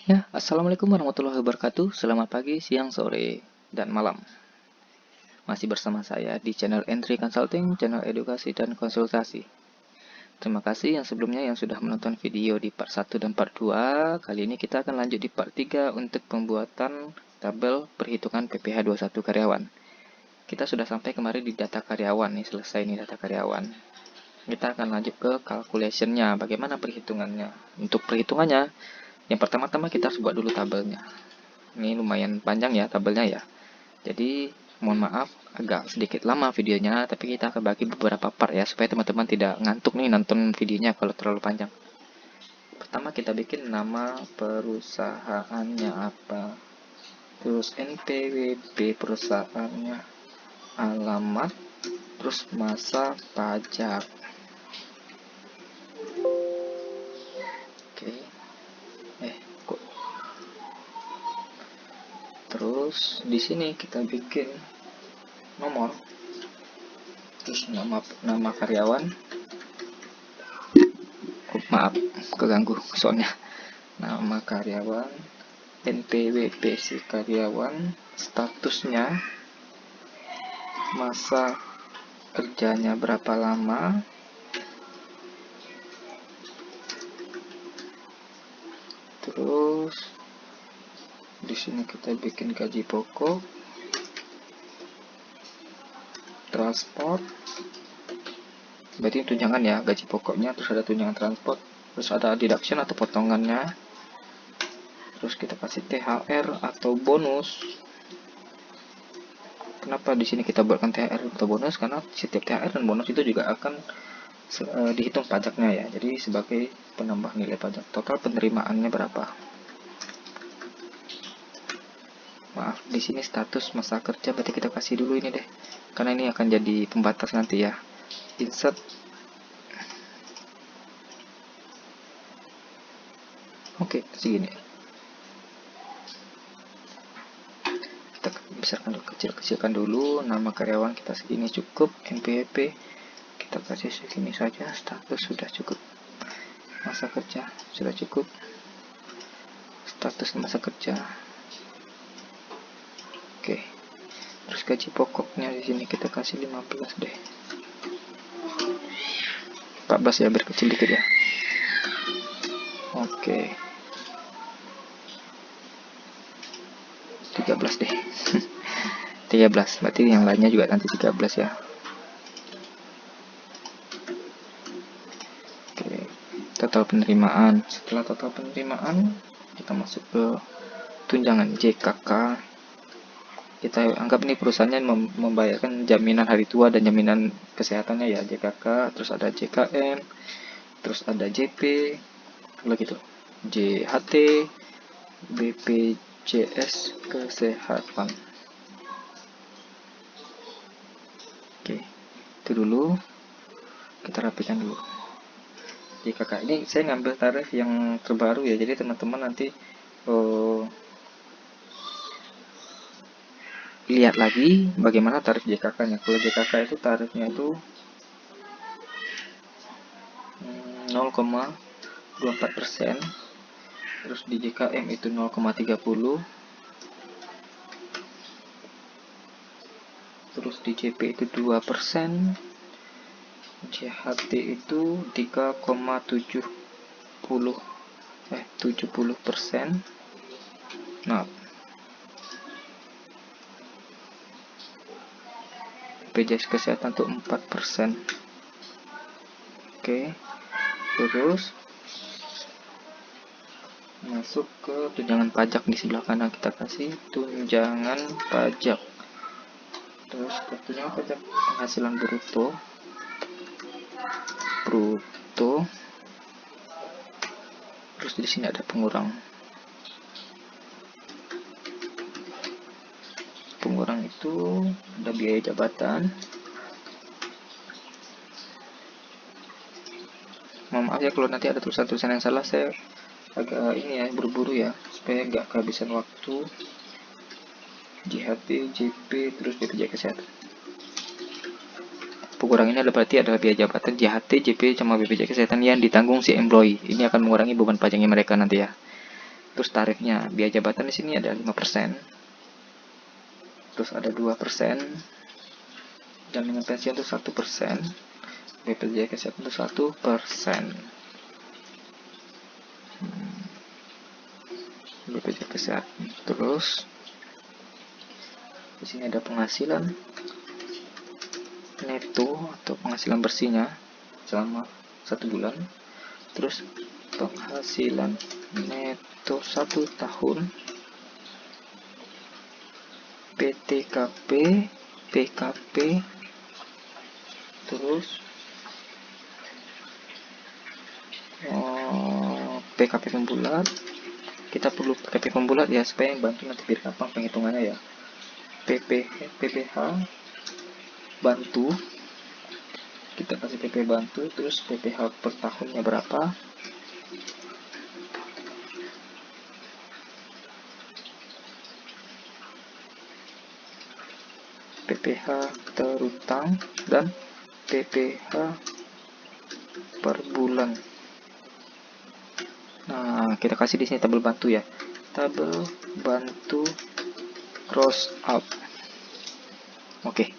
Ya, Assalamualaikum warahmatullahi wabarakatuh. Selamat pagi, siang, sore, dan malam. Masih bersama saya di channel Entry Consulting, channel edukasi dan konsultasi. Terima kasih yang sebelumnya yang sudah menonton video di part 1 dan part 2. Kali ini kita akan lanjut di part 3 untuk pembuatan tabel perhitungan PPh 21 karyawan. Kita sudah sampai kemarin di data karyawan nih, selesai nih data karyawan. Kita akan lanjut ke calculation-nya, bagaimana perhitungannya. Untuk perhitungannya, yang pertama-tama kita harus buat dulu tabelnya. Ini lumayan panjang ya tabelnya ya. Jadi mohon maaf agak sedikit lama videonya, tapi kita akan bagi beberapa part ya supaya teman-teman tidak ngantuk nih nonton videonya kalau terlalu panjang. Pertama kita bikin nama perusahaannya apa, terus NPWP perusahaannya, alamat, terus masa pajak. Oke. Kok terus di sini kita bikin nomor, terus nama karyawan. Maaf keganggu soalnya. Nama karyawan, NPWP si karyawan, statusnya, masa kerjanya berapa lama, terus di sini kita bikin gaji pokok, transport, berarti tunjangan ya, gaji pokoknya, terus ada tunjangan transport, terus ada deduction atau potongannya, terus kita kasih THR atau bonus. Kenapa di sini kita buatkan THR atau bonus? Karena setiap THR dan bonus itu juga akan dihitung pajaknya ya. Jadi sebagai penambah nilai pajak. Total penerimaannya berapa? Maaf, di sini status masa kerja berarti kita kasih dulu ini deh. Karena ini akan jadi pembatas nanti ya. Insert. Oke, segini. Kita besarkan dulu, kecil-kecilkan dulu. Nama karyawan kita segini cukup. NPWP kita kasih segini saja. Status sudah cukup. Masa kerja sudah cukup. Status masa kerja. Oke. Terus gaji pokoknya di sini kita kasih 15 deh. 14 ya, biar kecil dikit ya. Oke. 13 deh. 13, berarti yang lainnya juga nanti 13 ya. Oke. Total penerimaan. Setelah total penerimaan, kita masuk ke tunjangan JKK. Kita anggap ini perusahaannya membayarkan jaminan hari tua dan jaminan kesehatannya ya, JKK, terus ada JKM, terus ada JP, lagi tuh JHT, BPJS kesehatan. Oke, itu dulu kita rapikan dulu. JKK ini saya ngambil tarif yang terbaru ya, jadi teman-teman nanti lihat lagi bagaimana tarif JKK-nya. Kalau JKK itu tarifnya itu 0,24%, terus di JKM itu 0,30%, terus di JP itu 2%, JHT itu 3,70%. Nah, BPJS kesehatan tuh 4%. Oke. Terus masuk ke tunjangan pajak di sebelah kanan, kita kasih tunjangan pajak. Terus tunjangan pajak penghasilan bruto. Terus di sini ada pengurang. Pengurang itu ada biaya jabatan. Maaf ya kalau nanti ada tulisan-tulisan yang salah, saya agak ini ya, buru-buru ya, supaya nggak kehabisan waktu. JHT, JP, terus BPJS kesehatan. Pengurang ini berarti adalah biaya jabatan JHT, JP, sama BPJS kesehatan yang ditanggung si employee. Ini akan mengurangi beban pajaknya mereka nanti ya. Terus tarifnya, biaya jabatan di sini ada 5%. Terus ada 2%, jaminan pensiun itu 1%, BPJS Kesehatan itu 1%. BPJS Kesehatan. Terus di sini ada penghasilan neto atau penghasilan bersihnya selama 1 bulan. Terus penghasilan neto 1 tahun, PTKP, PKP, terus PKP pembulat. Kita perlu PKP pembulat ya, supaya bantu nanti biar gampang penghitungannya ya. PPH bantu, kita kasih PP bantu, terus PPH per tahunnya berapa, PPH terutang, dan PPH per bulan. Nah, kita kasih di sini tabel bantu ya, tabel bantu cross out. Oke.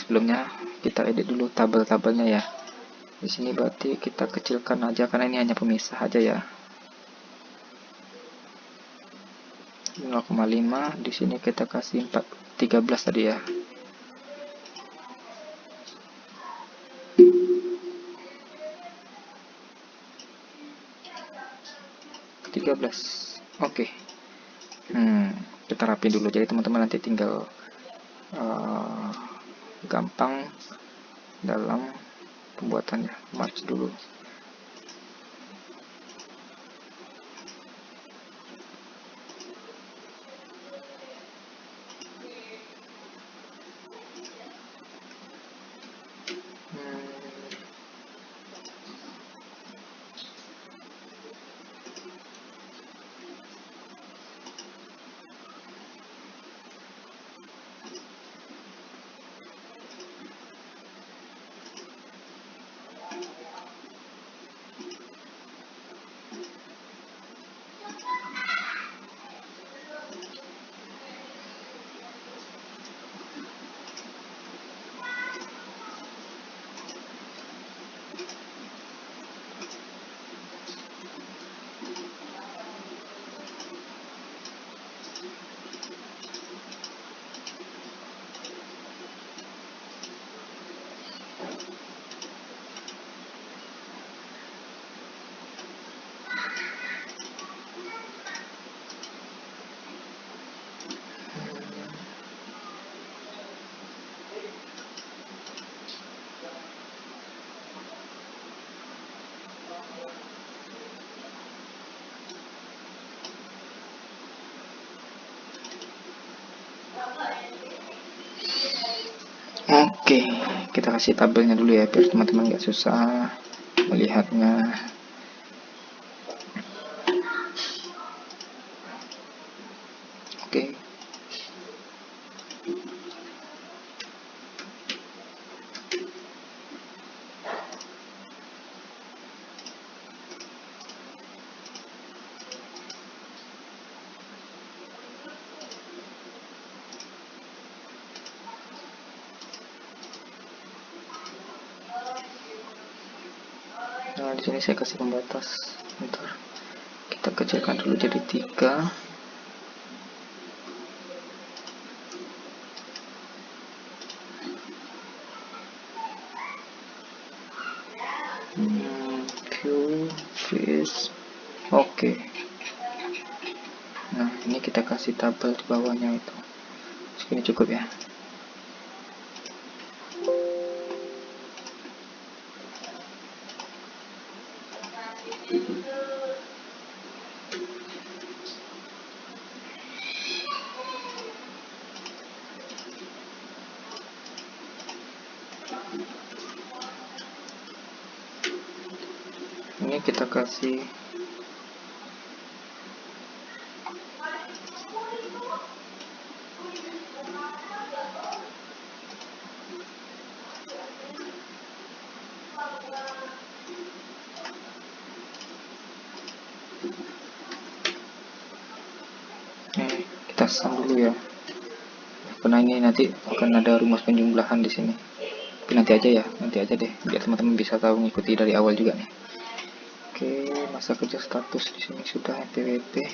Sebelumnya kita edit dulu tabel-tabelnya ya. Di sini berarti kita kecilkan aja karena ini hanya pemisah aja ya. 0,5, di sini kita kasih 13 tadi ya. Oke. Kita rapi dulu, jadi teman-teman nanti tinggal gampang dalam pembuatannya. March dulu. Oke, kita kasih tabelnya dulu ya biar teman-teman nggak susah melihatnya. Oke. Nah, di sini saya kasih pembatas. Bentar. Kita kecilkan dulu jadi 3. Oke. Nah, ini kita kasih tabel di bawahnya itu. Segini cukup ya. Ini kita kasih pentasan dulu ya, karena ini nanti akan ada rumus penjumlahan di sini. Tapi nanti aja ya, nanti aja deh, biar teman-teman bisa tahu ngikuti dari awal juga nih. Oke, masa kerja status di sini sudah NPWP.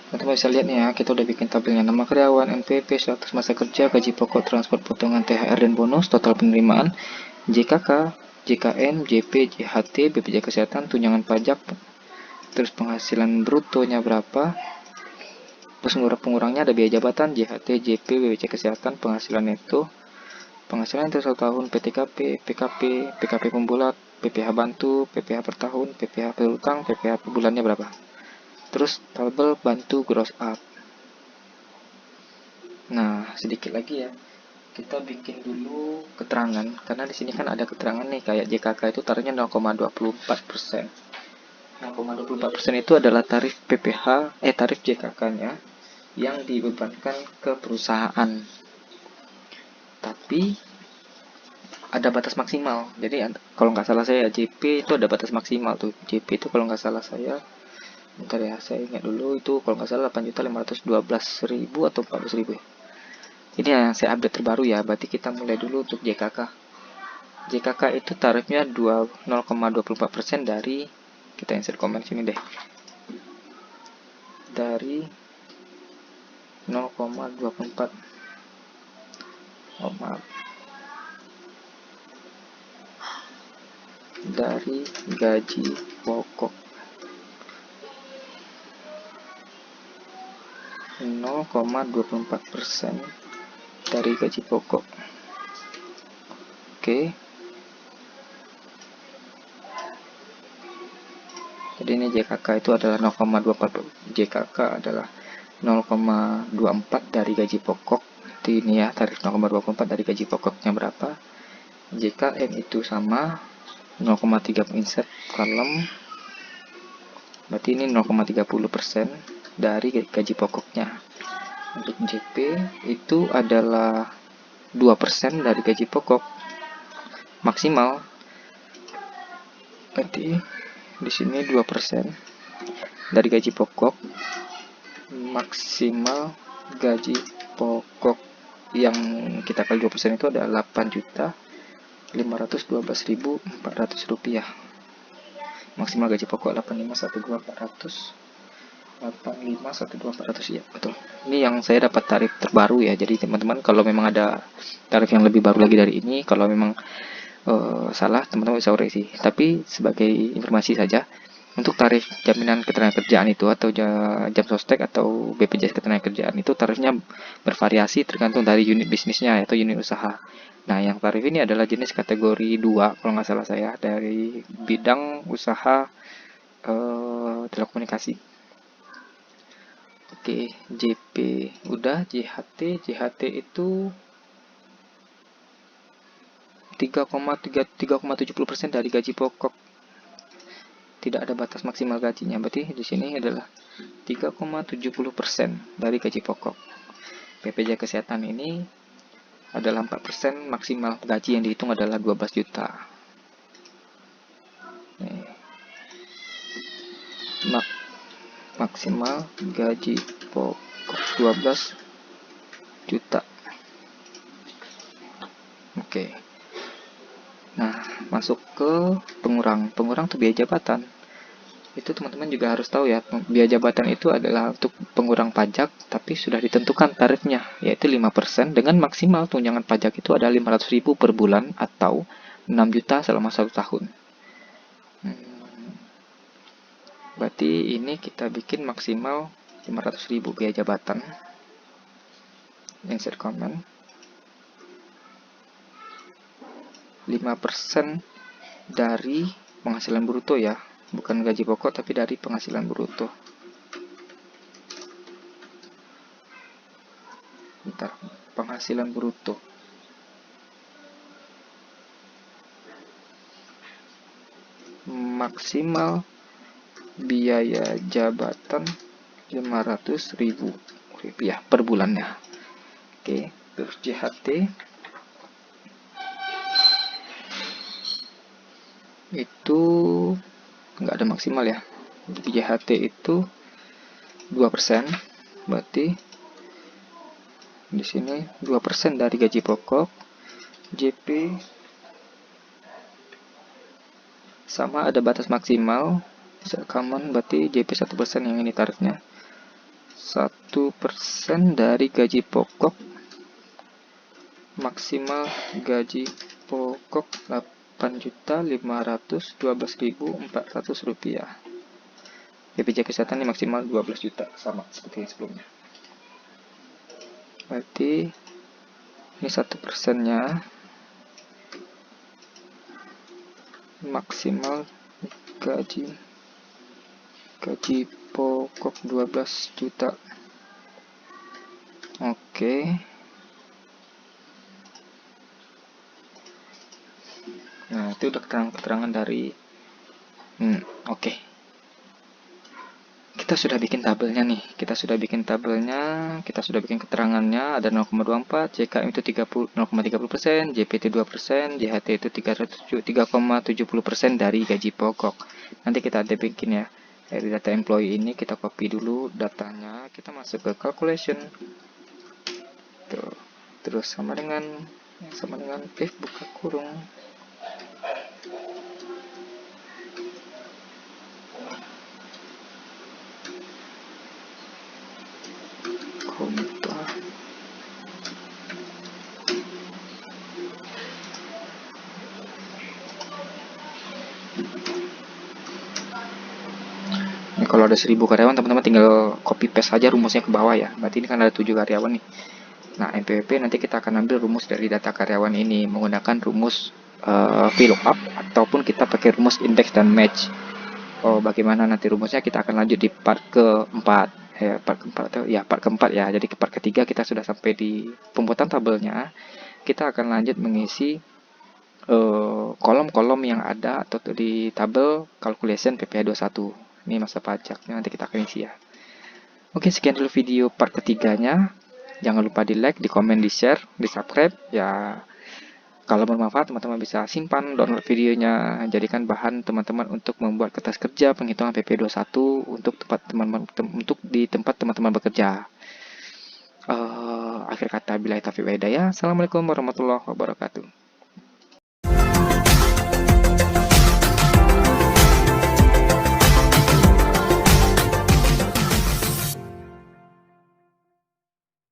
Teman-teman bisa lihat nih ya, kita udah bikin tabelnya. Nama karyawan, NPWP, status masa kerja, gaji pokok, transport, potongan THR dan bonus, total penerimaan, JKK, JKN, JP, JHT, BPJS Kesehatan, tunjangan pajak, terus penghasilan brutonya berapa, terus pengurangnya ada biaya jabatan, JHT, JP, BPJS Kesehatan, penghasilan neto, penghasilan itu 1 tahun, PTKP, PKP, PKP pembulat, PPh bantu, PPh per tahun, PPh per utang, PPh per bulannya berapa. Terus tabel bantu gross up. Nah, sedikit lagi ya. Kita bikin dulu keterangan, karena di sini kan ada keterangan nih, kayak JKK itu tarifnya 0,24%. 0,24% itu adalah tarif PPh, tarif JKK-nya yang dibebankan ke perusahaan. Tapi ada batas maksimal. Jadi kalau nggak salah saya JP itu ada batas maksimal tuh. JP itu kalau nggak salah saya, bentar ya, saya ingat dulu, itu kalau nggak salah 8.512.000 atau 14.000 ya. Ini yang saya update terbaru ya. Berarti kita mulai dulu untuk JKK. JKK itu tarifnya 0,24% dari, kita insert komen sini deh, dari 0,24, maaf, dari gaji pokok 0,24% dari gaji pokok. Oke. Jadi ini JKK itu adalah 0,24, JKK adalah 0,24 dari gaji pokok. Jadi ini ya, tarif 0,24 dari gaji pokoknya berapa. JKN itu sama 0,3, insert kolom. Berarti ini 0,30% dari gaji pokoknya. Untuk JP itu adalah 2% dari gaji pokok maksimal. Berarti di sini 2% dari gaji pokok maksimal. Gaji pokok yang kita kali 2% itu adalah 8.512.400 rupiah. Maksimal gaji pokok 85.12400 ya, betul. Ini yang saya dapat tarif terbaru ya. Jadi teman-teman kalau memang ada tarif yang lebih baru lagi dari ini, kalau memang salah, teman-teman bisa koreksi. Tapi sebagai informasi saja, untuk tarif jaminan ketenagakerjaan itu atau jam sostek atau BPJS ketenagakerjaan itu tarifnya bervariasi tergantung dari unit bisnisnya atau unit usaha. Nah, yang tarif ini adalah jenis kategori 2 kalau nggak salah saya, dari bidang usaha telekomunikasi. Oke, JP udah, JHT itu 3,70% dari gaji pokok. Tidak ada batas maksimal gajinya. Berarti di sini adalah 3,70% dari gaji pokok. BPJS Kesehatan ini adalah 4%, maksimal gaji yang dihitung adalah 12 juta. Maksimal gaji pokok 12 juta. Oke. Nah, masuk ke pengurang. Pengurang itu biaya jabatan. Itu teman-teman juga harus tahu ya, biaya jabatan itu adalah untuk pengurang pajak, tapi sudah ditentukan tarifnya, yaitu 5% dengan maksimal tunjangan pajak itu ada 500.000 per bulan atau 6 juta selama 1 tahun. Berarti ini kita bikin maksimal 500.000 biaya jabatan. Insert comment. 5% dari penghasilan bruto ya, bukan gaji pokok tapi dari penghasilan bruto. Bentar, penghasilan bruto. Maksimal biaya jabatan 500.000 rupiah per bulannya. Oke, terus JHT itu nggak ada maksimal ya. JHT itu 2%, berarti Di sini 2% dari gaji pokok. JP sama, ada batas maksimal. Common berarti JP 1% yang ini tarifnya. 1% dari gaji pokok, maksimal gaji pokok Rp8.512.400. BPJS Kesehatan ini maksimal 12 juta, sama seperti yang sebelumnya. Berarti ini 1%-nya, maksimal gaji pokok 12 juta. Oke. Nah, itu udah keterangan dari oke. Kita sudah bikin tabelnya nih. Kita sudah bikin keterangannya. Ada 0,24, JKM itu 0,30%, JPT 2%, JHT itu 3,70% dari gaji pokok. Nanti kita ada bikin ya. Dari data employee ini kita copy dulu datanya, kita masuk ke calculation. Tuh. Terus sama dengan if buka kurung. Ini kalau ada 1000 karyawan, teman-teman tinggal copy paste saja rumusnya ke bawah ya. Berarti ini kan ada 7 karyawan nih. Nah, MPWP nanti kita akan ambil rumus dari data karyawan ini menggunakan rumus VLOOKUP ataupun kita pakai rumus index dan match. Bagaimana nanti rumusnya kita akan lanjut di part keempat. Part keempat ya. Jadi ke part ketiga kita sudah sampai di pembuatan tabelnya. Kita akan lanjut mengisi kolom-kolom yang ada atau di tabel calculation PPh 21. Ini masa pajaknya nanti kita akan isi ya. Oke, sekian dulu video part ketiganya. Jangan lupa di like, di komen, di share, di subscribe ya. Kalau bermanfaat, teman-teman bisa simpan, download videonya, jadikan bahan teman-teman untuk membuat kertas kerja penghitungan PP21 untuk di tempat teman-teman bekerja. Akhir kata, billahi taufiq wal hidayah. Assalamualaikum warahmatullahi wabarakatuh.